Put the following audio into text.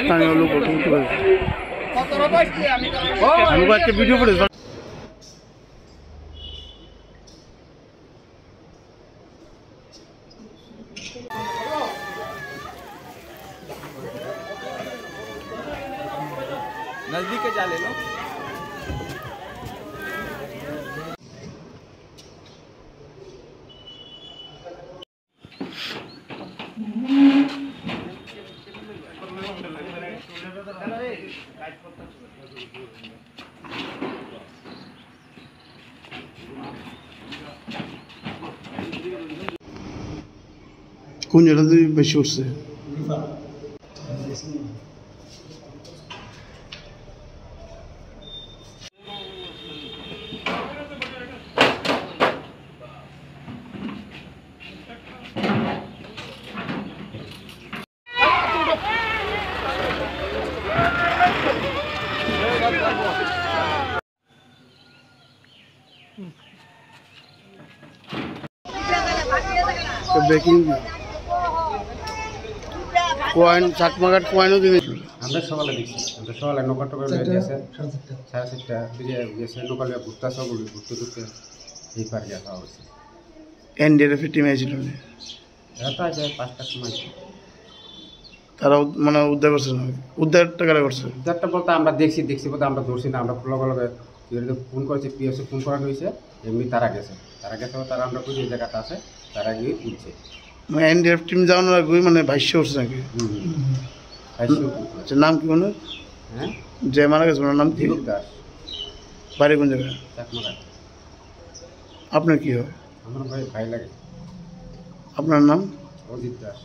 স্থানীয় লোক একটা ভিডিও ফুটেজ नजदीक जा ले लो। কোন জায়গাতে বেশি উঠছে? ব্রেকিং কয়েন চাকমাঘাট কয়েনও দিয়েছিল। আমরা সকালে দেখছি, আমরা সকালে নৌকা টোকা গেছে 4:30 দিকে গেছে নৌকা ঘুরতে আসা বলি ঘুরতে ঘুরতে এই পার গিয়ে খাওয়া হচ্ছে। এনডিআরএফ টিম এসেছিল এরা তো আছে 5টার সময়। তারা মানে উদ্ধার করছে না? উদ্ধারটা কারা করছে? উদ্ধারটা বলতে আমরা দেখছি বলতে আমরা ধরছি না, আমরা লগে ফোন করেছি, পিএসও ফোন করানো হয়েছে, এমনি তারা গেছে তারা আমরা খুঁজে এই জায়গাটা আছে, তারা গিয়ে তুলছে। মানে এনডিআরএফ টিম যাওয়ানোর আগে মানে ভাষ্য উঠছে নাকি? আচ্ছা, নাম কি ওনার? হ্যাঁ, যে মারা গেছে ওনার নাম কি? দীপক দাস। বাড়ি কোন জায়গায়? চাকমাঘাট। আপনার কি হয়? আমার ভাই লাগে। আপনার নাম? অজিত দাস।